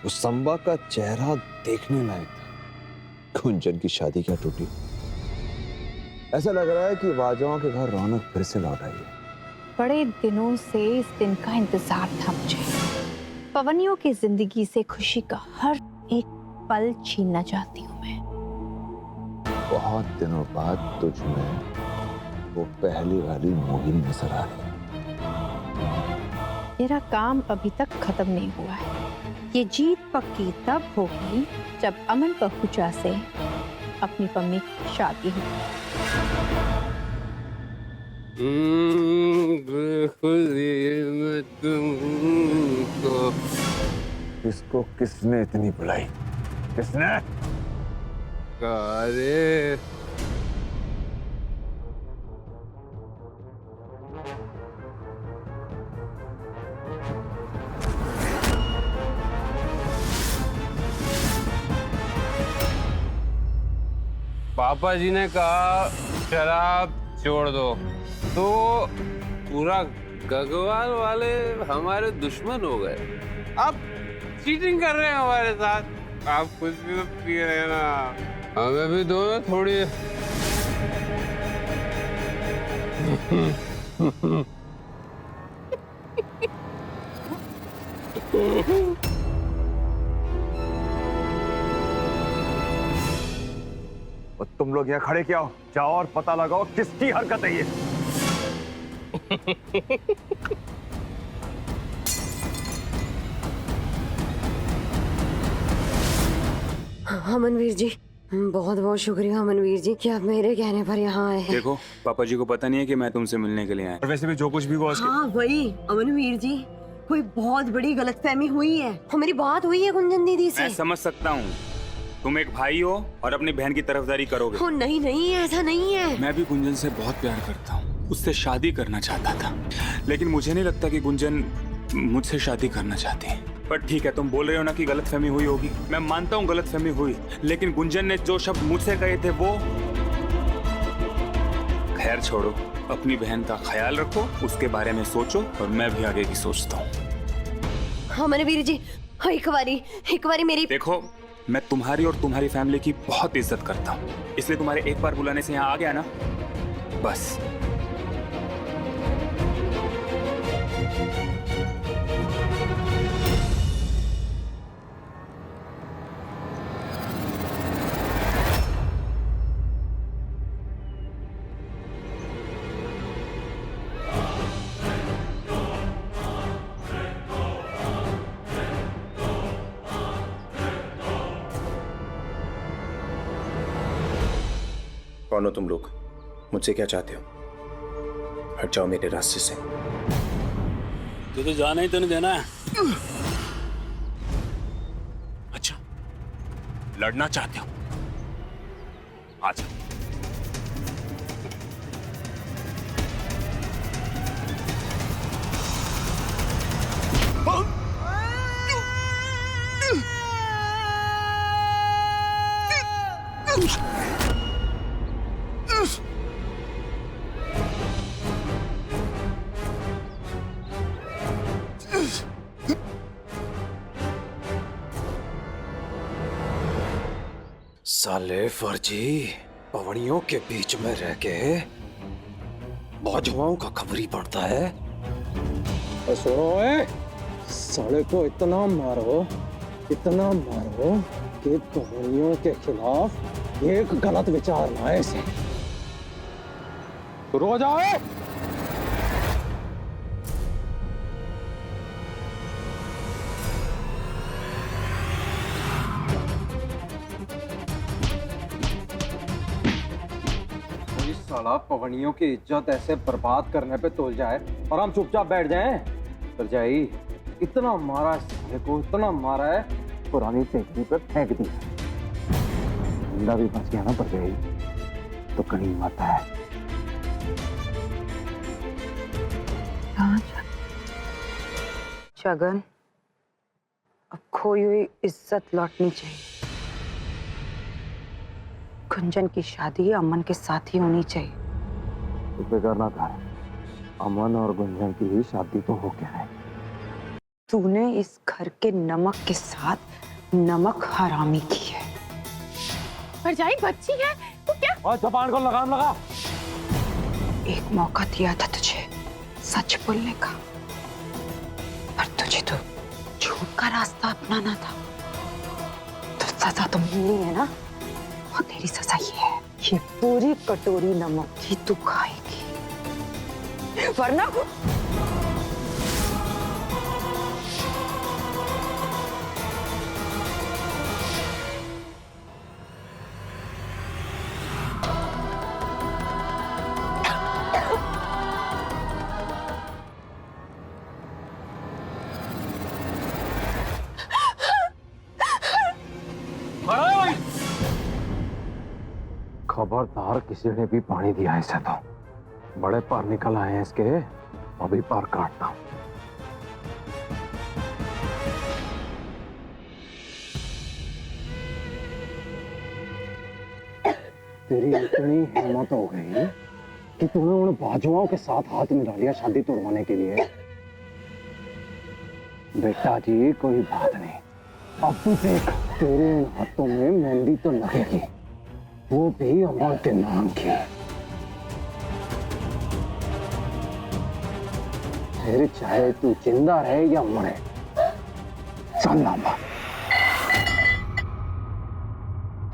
उस संबा का चेहरा देखने लायक था। गुंजन की शादी क्या टूटी? ऐसा लग रहा है कि वाजों के घर रौनक फिर से लौट आई है। बड़े दिनों से इस दिन का इंतजार था मुझे। पवनियों की जिंदगी से खुशी का हर एक पल छीनना चाहती हूँ मैं। बहुत दिनों बाद तुझ में वो पहली वाली मोहिनी नजर आ रही है। मेरा काम अभी तक खत्म नहीं हुआ है। ये जीत पक्की तब होगी जब अमन पहुंचा से अपनी मम्मी की शादी होगी। इसको किसने इतनी बुलाई? किसने? अरे पापा जी ने कहा शराब छोड़ दो, तो पूरा गगवाल वाले हमारे दुश्मन हो गए। आप चीटिंग कर रहे हैं हमारे साथ। आप कुछ भी तो पी रहे हैं ना, हमें भी दो ना थोड़ी। और तुम लोग यहाँ खड़े क्या हो? जाओ और पता लगाओ किसकी हरकत है ये। अमनवीर जी, बहुत बहुत शुक्रिया अमनवीर जी कि आप मेरे कहने पर यहाँ आए हैं। देखो, पापा जी को पता नहीं है कि मैं तुमसे मिलने के लिए आया। और वैसे भी जो कुछ भी हुआ उसके... हाँ वही अमनवीर जी, कोई बहुत बड़ी गलतफहमी हुई है। हमारी बात हुई है गुंजन दीदी से। मैं समझ सकता हूँ, तुम एक भाई हो और अपनी बहन की तरफदारी करोगे। ओ नहीं नहीं, ऐसा नहीं है। मैं भी गुंजन से बहुत प्यार करता हूँ, उससे शादी करना चाहता था, लेकिन मुझे नहीं लगता कि गुंजन मुझसे शादी करना चाहती है। पर ठीक है, तुम बोल रहे हो ना कि गलतफहमी हुई होगी, मैं मानता हूँ गलतफहमी हुई, लेकिन गुंजन ने जो शब्द मुझसे कहे थे वो... खैर छोड़ो, अपनी बहन का ख्याल रखो, उसके बारे में सोचो और मैं भी आगे की सोचता हूँ। अमनवीर जी, एक बारी मेरी... देखो, मैं तुम्हारी और तुम्हारी फैमिली की बहुत इज्जत करता हूँ, इसलिए तुम्हारे एक बार बुलाने से यहाँ आ गया ना, बस। कौन हो तुम लोग? मुझसे क्या चाहते हो? हट जाओ मेरे रास्ते से। तो जाना ही तो नहीं देना है। अच्छा, लड़ना चाहते हो? आजा। साले फर्जी पवड़ियों के बीच में रह के बाजुओं का खबरी पड़ता है। और सुनो, साले को इतना मारो कि पवड़ियों के खिलाफ एक गलत विचार ना आए से। शुरू हो जाए। साला पवनियों की इज्जत ऐसे बर्बाद करने पे तुल जाए और हम चुपचाप बैठ जाएं। परजाई, इतना मारा साले को, इतना मारा है, पुरानी टेकरी पे फेंक दिया। जिंदा भी बच गया ना परजाई, तो कहीं आता है। जगन, अब खोई हुई इज्जत लौटनी चाहिए। गुंजन की शादी अमन के साथ ही होनी चाहिए। तो फिक्र ना कर, अमन और गुंजन की ही शादी तो हो गया है। तूने इस घर के नमक के साथ नमक हरामी की है। भरजाई बच्ची है तो क्या? और जबान को लगाम लगा। एक मौका दिया था तुझे सच बोलने का, पर तुझे तो झूठ का रास्ता अपनाना था। तो सजा तो मिलनी है ना, और तेरी सजा ये है, ये पूरी कटोरी नमक की तू खाएगी, वरना खबरदार किसी ने भी पानी दिया है इसे तो बड़े पार निकल आए हैं इसके, अभी पार काटता हूं। तेरी इतनी हिम्मत हो गई कि तूने उन बाजुओं के साथ हाथ मिला लिया शादी तोड़वाने के लिए। बेटा जी कोई बात नहीं, अब तू देख तेरे इन हाथों में मेहंदी तो लगेगी, वो भी अमर के नाम की। फिर चाहे तू जिंदा रहे या मरे, चल लामा।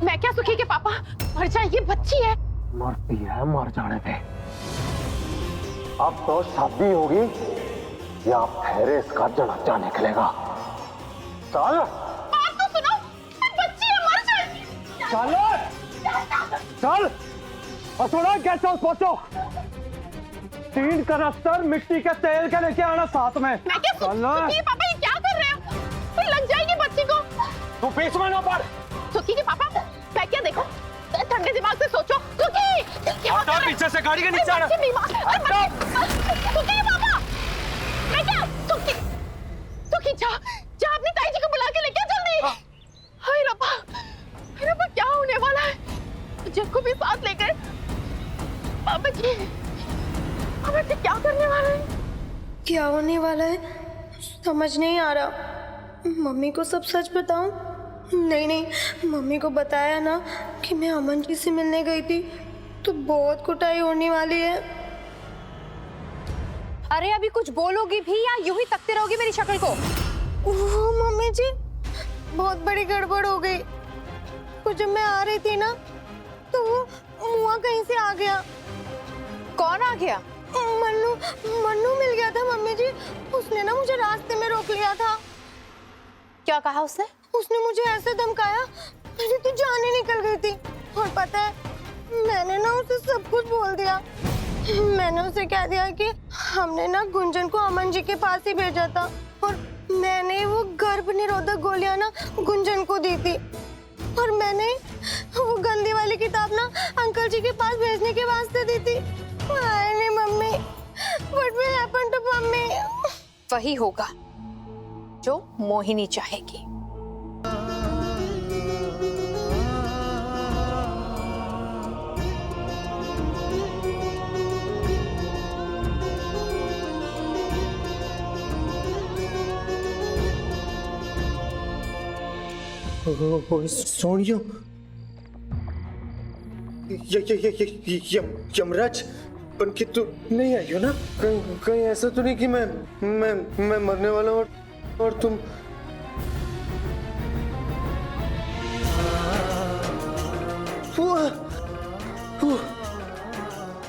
मैं क्या सुखी के पापा? भरजाई ये बच्ची है। मरती है मर जाने दे, अब तो शादी होगी या फिर इसका जनाजा निकलेगा। चल बात तो सुनो, बच्ची है, मर जाएगी। चल चल और थोड़ा गेस्ट हाउस पहुंचो, 3 कनस्तर मिट्टी के तेल के लेके आना साथ में। मैं क्या सुखी के पापा ये क्या कर रहे हो? फिर लग जाएगी बच्ची को। तू बीच में ना पड़। सुखी के पापा मैं क्या देखो, ठंडे दिमाग से सोचो। सुखी क्या कर रहे हो? पीछे से गाड़ी के नीचे आना। बच्ची बीमार। सुखी के पापा मैं क्या? सुखी सुखी जा अपनी ताई जी को बुला के लेके आ जल्दी। हाय रब्बा क्या होने वाला है? जग को भी साथ लेकर पापा जी क्या करने वाला है? क्या होने वाला है समझ नहीं आ रहा। मम्मी को सब सच बताऊं? नहीं, मम्मी को बताया ना कि मैं अमन जी से मिलने गई थी तो बहुत कुटाई होने वाली है। अरे अभी कुछ बोलोगी भी या यूं ही तकते रहोगी मेरी शक्ल को? ओह मम्मी जी, बहुत बड़ी गड़बड़ हो गई। तो जब मैं आ रही थी ना तो वो मुआ कहीं से आ गया। कौन आ गया? मन्नू मिल गया था मम्मी जी, उसने ना मुझे रास्ते में रोक लिया था। क्या कहा उसने? उसने मुझे ऐसे धमकाया मेरी तो जान ही निकल गई थी। और पता है मैंने ना उसे सब कुछ बोल दिया। मैंने उसे कह दिया कि हमने ना गुंजन को अमन जी के पास ही भेजा था और मैंने वो गर्भ निरोधक गोलियां ना गुंजन को दी थी, और मैंने वो गंदी वाली किताब ना अंकल जी के पास भेजने के वास्ते दी थी। नहीं mummy, what will happen to mummy? वही होगा जो मोहिनी चाहेगी। सोनियो, यमराज बन के तू नहीं आई हो ना? कहीं ऐसा तो नहीं कि मैं मरने वाला हूँ और तुम?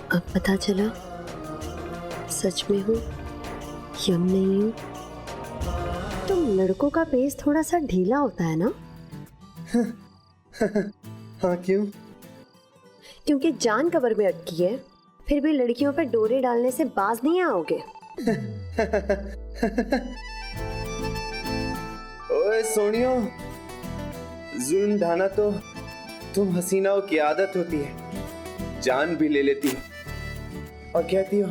अब पता चला सच में हूँ यम नहीं हूँ। तुम लड़कों का पेस थोड़ा सा ढीला होता है ना? हाँ क्यों? क्योंकि जान कबर में अटकी है, फिर भी लड़कियों पे डोरे डालने से बाज नहीं आओगे। ओए सोनियो, जुल्म ढाना तो तुम हसीनाओं की आदत होती है। जान भी ले लेती हो और कहती हो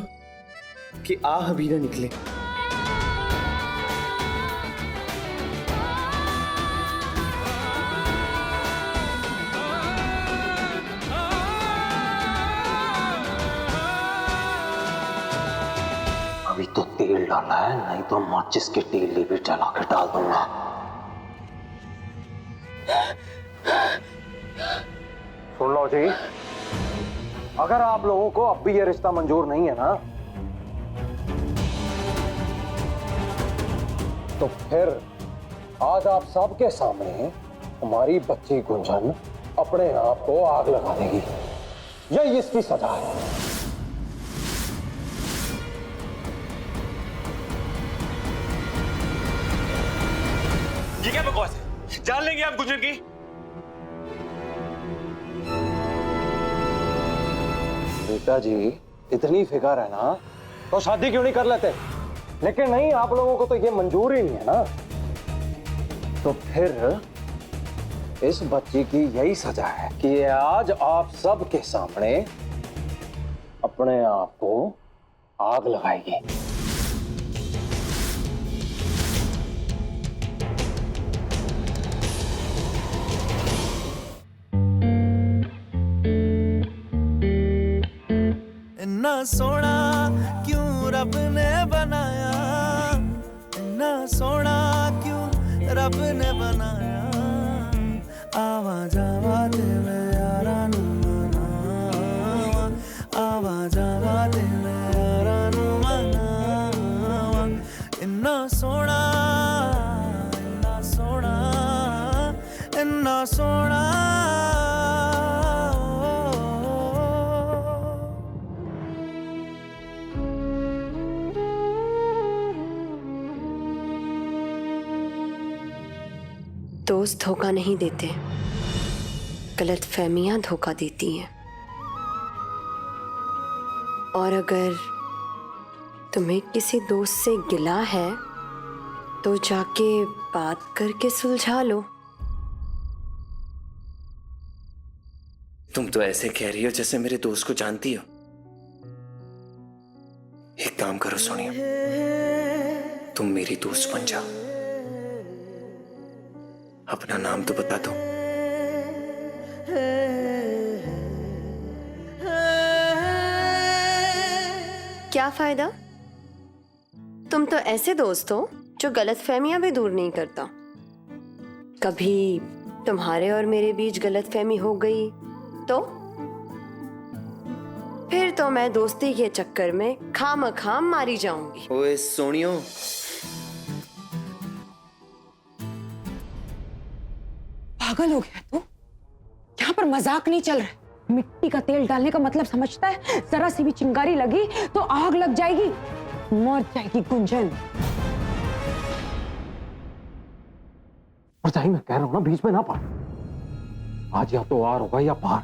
कि आह भी ना निकले। अभी तो तेल डाला है, नहीं तो माचिस की तीली भी जला के डाल दूंगा। सुन लो जी, अगर आप लोगों को अब भी ये रिश्ता मंजूर नहीं है ना, तो फिर आज आप सबके सामने हमारी बच्ची गुंजन अपने आप को आग लगा देगी। यही इसकी सजा है। ये क्या बकवास है? जान लेंगे आप गुंजन की? बेटा जी, इतनी फिक्र है ना तो शादी क्यों नहीं कर लेते? लेकिन नहीं, आप लोगों को तो ये मंजूर ही नहीं है ना। तो फिर इस बच्ची की यही सजा है कि ये आज आप सबके सामने अपने आप को आग लगाएगी। इन्ना सोना क्यों रब ने बनाया, इन्ना सोना क्यों रब ने बनाया। आवा जावा ते मैं यारा नू मनावा, आवा जावा ते मैं यारा नू मनावा। इन्ना सोना, इन्ना सोना, इन्ना सोना। दोस्त धोखा नहीं देते, गलतफहमियां धोखा देती हैं। और अगर तुम्हें किसी दोस्त से गिला है तो जाके बात करके सुलझा लो। तुम तो ऐसे कह रही हो जैसे मेरे दोस्त को जानती हो। एक काम करो सोनिया, तुम मेरी दोस्त बन जाओ। अपना नाम तो बता दो। क्या फायदा? तुम तो ऐसे दोस्त हो जो गलतफहमियां भी दूर नहीं करता। कभी तुम्हारे और मेरे बीच गलतफहमी हो गई तो फिर तो मैं दोस्ती के चक्कर में खामखाम मारी जाऊंगी। ओए सोनियो, पागल हो गया तू? यहाँ पर मजाक नहीं चल रहा। मिट्टी का तेल डालने का मतलब समझता है? जरा सी भी चिंगारी लगी तो आग लग जाएगी, मर जाएगी गुंजन। और चाहे मैं कह रहा हूं ना, बीच में ना पड़। आज या तो आर होगा या पार।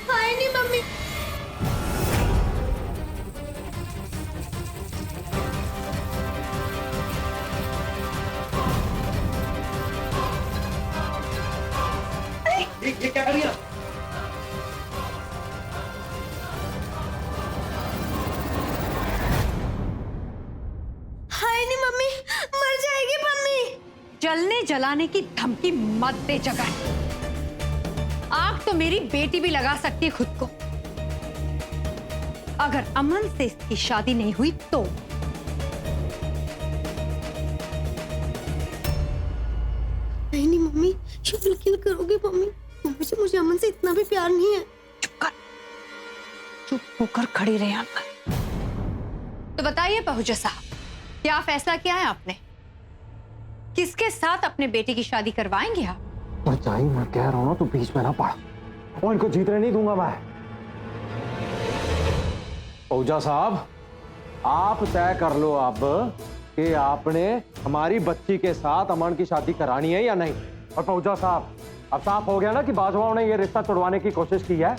हाय नहीं मम्मी। ये क्या कर रही है? हाय नहीं मम्मी, मर जाएगी मम्मी। जलने जलाने की धमकी मत दे जगह। आग तो मेरी बेटी भी लगा सकती है खुद को। अगर अमन से इसकी शादी नहीं हुई तो नहीं मम्मी, ये बिल्कुल करोगे मम्मी? मुझे अमन से इतना भी प्यार नहीं है। चुप कर, चुप होकर खड़ी रहे यहाँ पर। तो बताइए पहुजा साहब, क्या फैसला किया है आपने? किसके साथ अपने बेटे की शादी करवाएंगे आप? और चाहे मैं कह रहा हूं ना, तू बीच में ना पड़। और इनको जीतने नहीं दूंगा मैं। पहुजा साहब, आप तय कर लो अब कि आपने हमारी बच्ची के साथ अमन की शादी करानी है या नहीं। और पहुजा साहब, अब साफ हो गया ना कि बाजवाओं ने ये रिश्ता तोड़वाने की कोशिश की है,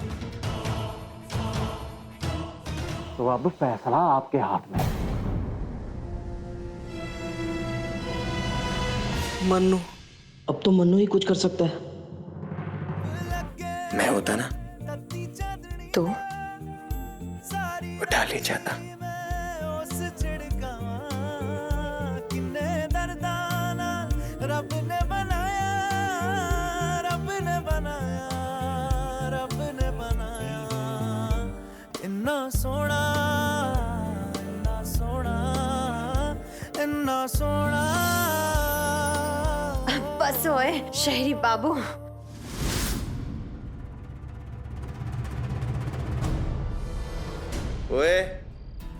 तो अब फैसला आपके हाथ में है। मन्नू, अब तो मन्नू ही कुछ कर सकता है। मैं होता ना तो उठा ले जाता। रब ने बनाया, रब ने बनाया, रब ने बनाया। इन्ना सोना, बस ओए शहरी बाबू। ओए,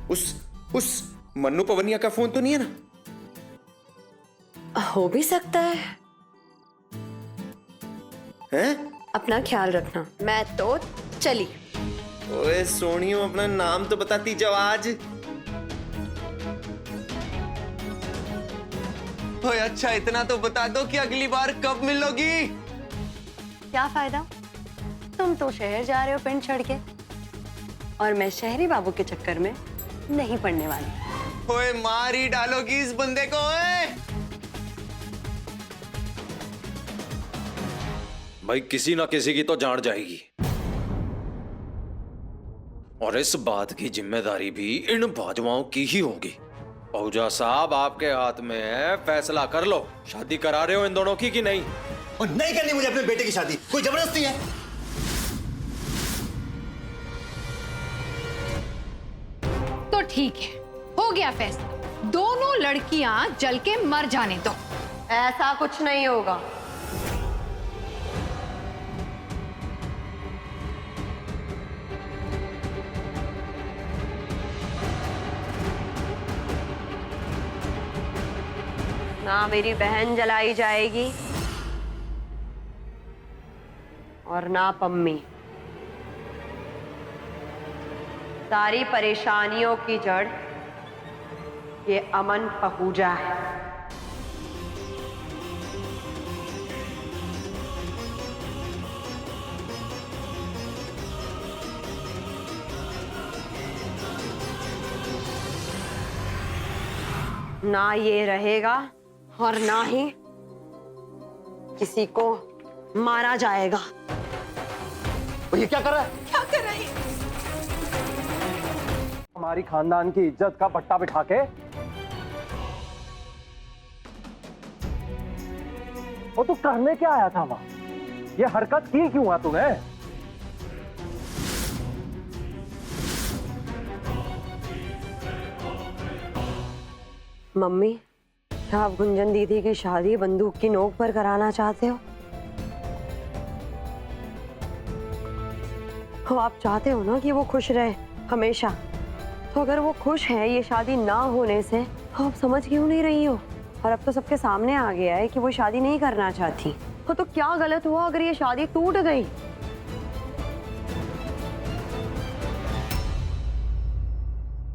उस मन्नू पवनिया का फोन तो नहीं है ना? हो भी सकता है। हैं? अपना ख्याल रखना, मैं तो चली। ओए सोनियो, अपना नाम तो बताती जाओ आज। ओए अच्छा, इतना तो बता दो कि अगली बार कब मिलोगी? क्या फायदा, तुम तो शहर जा रहे हो पेंट छोड़ के, और मैं शहरी बाबू के चक्कर में नहीं पड़ने वाली। ओए मार ही डालोगी इस बंदे को। ओए भाई किसी ना किसी की तो जान जाएगी, और इस बात की जिम्मेदारी भी इन बाजवाओं की ही होगी। पहुजा साहब आपके हाथ में है, फैसला कर लो, शादी करा रहे हो इन दोनों की कि नहीं? और नहीं करनी मुझे अपने बेटे की शादी, कोई जबरदस्ती है? तो ठीक है, हो गया फैसला, दोनों लड़कियां जल के मर जाने दो। ऐसा कुछ नहीं होगा। ना मेरी बहन जलाई जाएगी और ना पम्मी। सारी परेशानियों की जड़ ये अमन पहूजा है। ना ये रहेगा और ना ही किसी को मारा जाएगा। ये क्या कर रहा है? क्या कर रही? हमारी खानदान की इज्जत का पट्टा बिठा के, वो तू करने क्या आया था वहां? ये हरकत की क्यों है तूने? मम्मी, क्या आप गुंजन दीदी की शादी बंदूक की नोक पर कराना चाहते हो? तो आप चाहते हो ना कि वो खुश रहे हमेशा। तो अगर वो खुश है ये शादी ना होने से, तो आप समझ क्यों नहीं रही हो? और अब तो सबके सामने आ गया है कि वो शादी नहीं करना चाहती। तो क्या गलत हुआ अगर ये शादी टूट गई?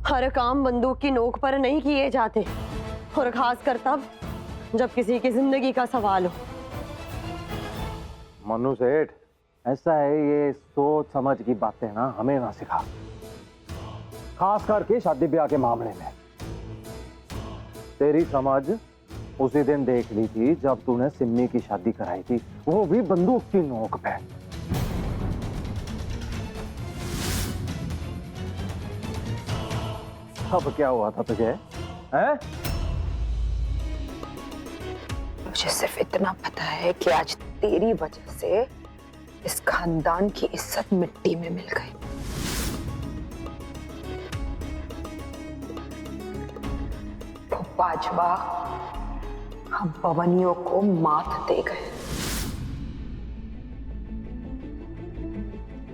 हर काम बंदूक की नोक पर नहीं किए जाते, और खासकर तब जब किसी की जिंदगी का सवाल हो। मनु सेठ, ऐसा है, ये सोच समझ की बातें ना हमें ना सिखा, खास करके शादी ब्याह के मामले में। तेरी समझ उसी दिन देख ली थी जब तूने सिम्मी की शादी कराई थी, वो भी बंदूक की नोक पे। अब क्या हुआ था तुझे, हैं? मुझे सिर्फ इतना पता है कि आज तेरी वजह से इस खानदान की इज्जत मिट्टी में मिल गई। तो बाजवा हम पवनियों को मात दे गए।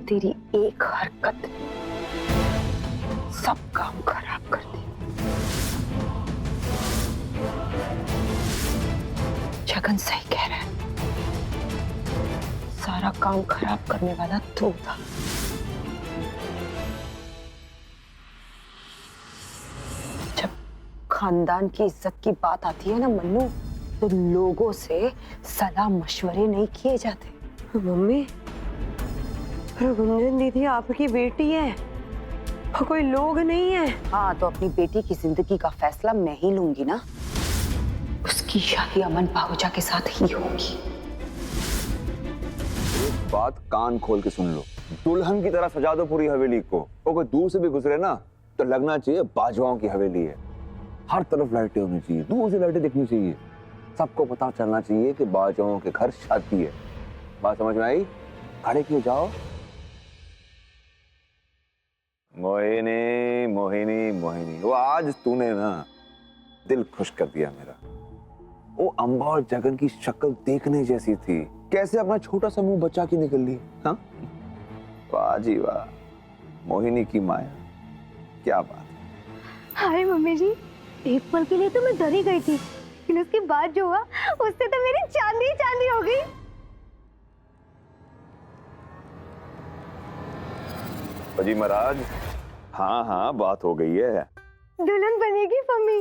तेरी एक हरकत सब काम खराब कर दी। जगन सही कह रहा है, सारा काम खराब करने वाला तू था। जब खानदान की इज्जत की बात आती है ना मन्नू, तो लोगों से सलाह मशवरे नहीं किए जाते। मम्मी, पर गुंजन दीदी आपकी बेटी है, वो कोई लोग नहीं है। हाँ, तो अपनी बेटी की जिंदगी का फैसला मैं ही लूंगी ना। उसकी शादी अमन पाहुजा के साथ ही होगी। एक बात कान खोल के सुन लो, दुल्हन की तरह सजा दो पूरी हवेली को। और कोई दूर से भी गुजरे ना तो लगना चाहिए बाजवाओं की हवेली है। हर तरफ लाइटें होनी चाहिए, दूर से लाइटें दिखनी चाहिए, सबको पता चलना चाहिए कि बाजवाओं के घर शादी है। बात समझ में आई? खड़े क्यों जाओ। मोहिनी मोहिनी मोहिनी, वो आज तूने ना दिल खुश कर दिया मेरा। वो अम्बा और जगन की शक्ल देखने जैसी थी। कैसे अपना छोटा सा मुंह बचा के निकल ली। हाँ, वाह जी वाह, मोहिनी की माया, क्या बात। हाय मम्मी जी, एक पल के लिए तो मैं डर ही गई थी, लेकिन उसके बाद जो हुआ उससे तो मेरी चांदी ही चांदी हो गई। जी महाराज, हाँ हाँ बात हो गई है। दुल्हन बनेगी मम्मी,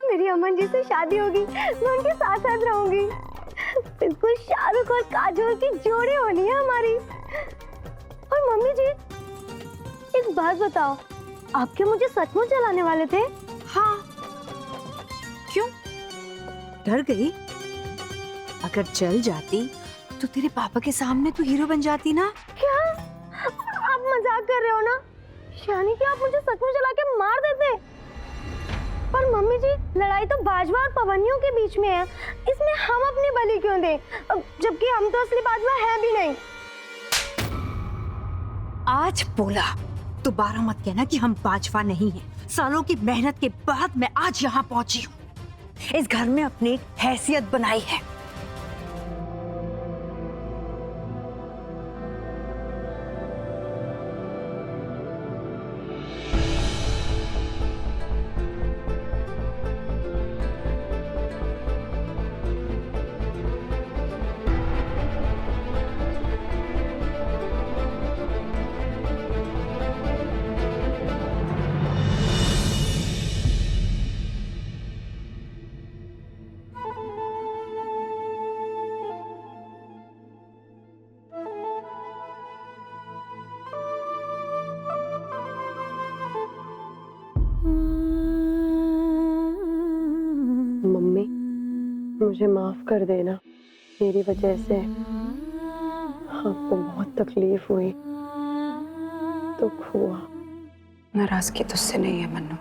मेरी अमन जी से शादी होगी, मैं उनके साथ साथ रहूंगी। बिल्कुल शाहरुख और काजोल की जोड़ी होनी है हमारी। और मम्मी जी, एक बात बताओ, आपके मुझे सचमुच जलाने वाले थे? हाँ, क्यों डर गई? अगर जल जाती तो तेरे पापा के सामने तू हीरो बन जाती ना। क्या आप मजाक कर रहे हो ना? यानी कि आप मुझे सचमुच जला के मार देते? पर मम्मी जी, लड़ाई तो बाजवा और पवनियों के बीच में है, इसमें हम अपनी बलि क्यों दें, जबकि हम तो असली बाजवा हैं भी नहीं। आज बोला, दोबारा मत कहना कि हम बाजवा नहीं हैं। सालों की मेहनत के बाद मैं आज यहाँ पहुंची हूँ, इस घर में अपनी हैसियत बनाई है। मम्मी, मुझे माफ कर देना, मेरी वजह से आपको बहुत तकलीफ हुई, दुख हुआ। नाराजगी तुझसे नहीं है मन्नू,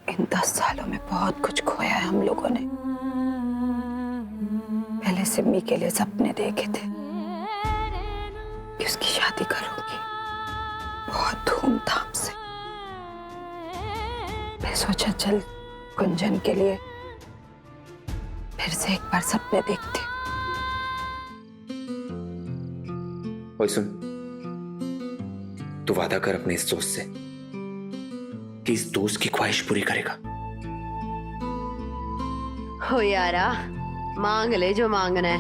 इन 10 सालों में बहुत कुछ खोया है हम लोगों ने। पहले सिमी के लिए सपने देखे थे कि उसकी शादी करूंगी बहुत धूमधाम से। मैं सोचा चल गुंजन के लिए फिर से एक बार सपने देखते। ओए सुन, तू वादा कर अपने इस दोस्त से कि इस दोस्त की ख्वाहिश पूरी करेगा। हो यारा, मांग ले जो मांगना है,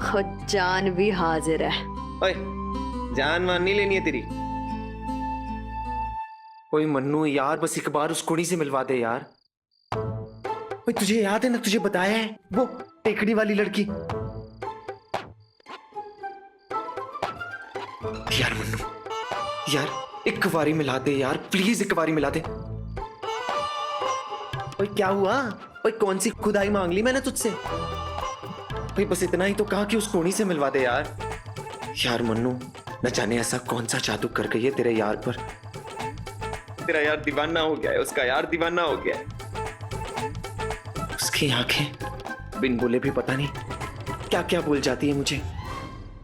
खुद जान भी हाजिर है। ओए, जान मान नहीं लेनी है तेरी। ओए मन्नू यार, बस एक बार उस कुड़ी से मिलवा दे यार। ओए तुझे याद है ना, तुझे बताया है वो टेकड़ी वाली लड़की। यार मन्नू, यार एक बारी मिला दे यार, प्लीज एक बारी मिला दे। ओए क्या हुआ? ओए कौन सी खुदाई मांग ली मैंने तुझसे? ओए बस इतना ही तो कहा कि उस कोनी से मिलवा दे यार। यार मन्नू, न जाने ऐसा कौन सा जादू कर गई है तेरे यार पर। तेरा यार दीवाना हो गया है, उसका यार दीवाना हो गया है। उसकी आंखें बिन बोले भी पता नहीं क्या क्या बोल जाती है मुझे।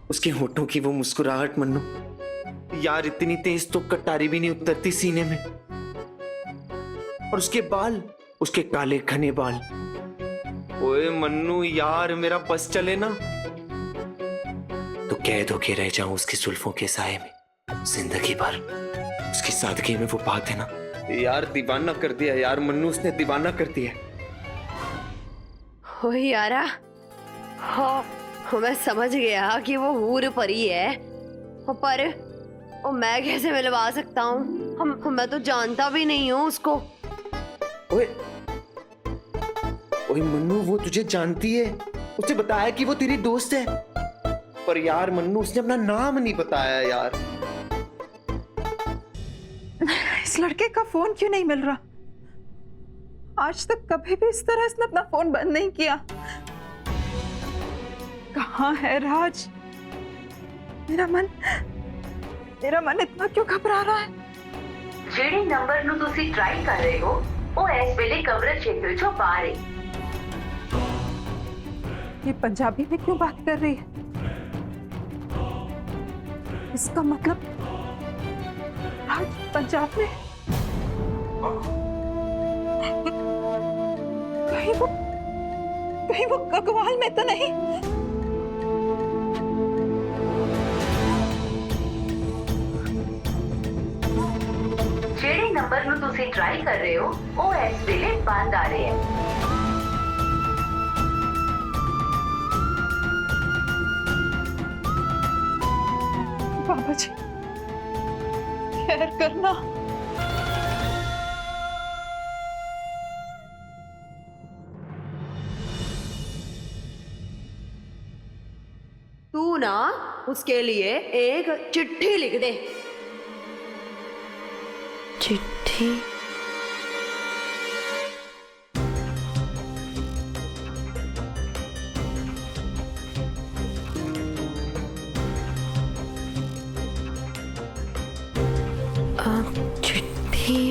उसके होठों की वो मुस्कुराहट मन्नू, यार इतनी तेज तो कटारी भी नहीं उतरती सीने में। और उसके बाल, उसके काले घने बाल। ओए मन्नू यार, मेरा बस चले ना तो कैद होके रह जाऊं उसकी जुल्फों के साए में जिंदगी भर। उसकी सादगी में वो बात है ना यार, दीवाना कर दिया यार मन्नू, उसने दीवाना कर दिया। हो यारा, हाँ मैं समझ गया कि वो हूर परी है, पर वो मैं कैसे मिलवा सकता हूँ? मैं तो जानता भी नहीं हूँ उसको। ओए ओए मन्नू, वो तुझे जानती है, उसे बताया कि वो तेरी दोस्त है, पर यार मन्नू उसने अपना नाम नहीं बताया यार। इस लड़के का फोन क्यों नहीं मिल रहा? आज तक कभी भी इस तरह इसने अपना फोन बंद नहीं किया। कहाँ है राज? मेरा मन इतना क्यों घबरा रहा है? जेडी नंबर नु तुसी ट्राई कर रहे हो वो इस वेले कवरेज क्षेत्र चो बाहर है। ये पंजाबी में क्यों बात कर रही है? इसका मतलब आज पंजाब में कहीं वो गगवाल में तो नहीं? ਜਿਹੜੇ ਨੰਬਰ ਨੂੰ ਤੁਸੀਂ ਟਰਾਈ ਕਰ ਰਹੇ ਹੋ ਉਹ ਇਸ ਵੇਲੇ ਬੰਦ ਆ ਰਿਹਾ ਹੈ। बाबा जी खैर करना। तू ना उसके लिए एक चिट्ठी लिख दे। चिट्ठी? चिट्ठी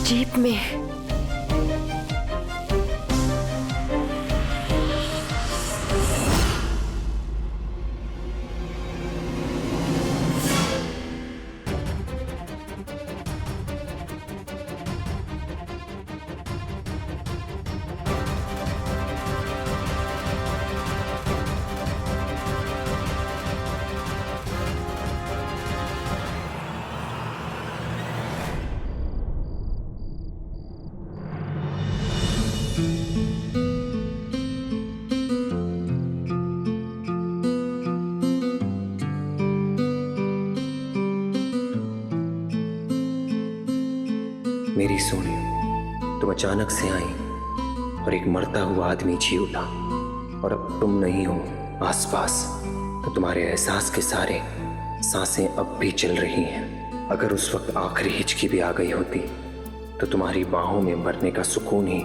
जीप में। मेरी सोनी, तुम अचानक से आई और एक मरता हुआ आदमी जी उठा और अब तुम नहीं हो आसपास, तो तुम्हारे एहसास के सारे सांसें अब भी चल रही हैं। अगर उस वक्त आखिरी हिचकी भी आ गई होती तो तुम्हारी बाहों में मरने का सुकून ही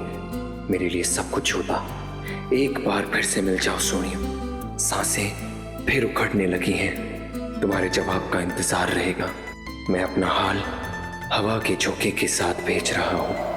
मेरे लिए सब कुछ होता। एक बार फिर से मिल जाओ सोनी, सांसें फिर उखड़ने लगी हैं। तुम्हारे जवाब का इंतजार रहेगा। मैं अपना हाल हवा के झोंके के साथ भेज रहा हूं।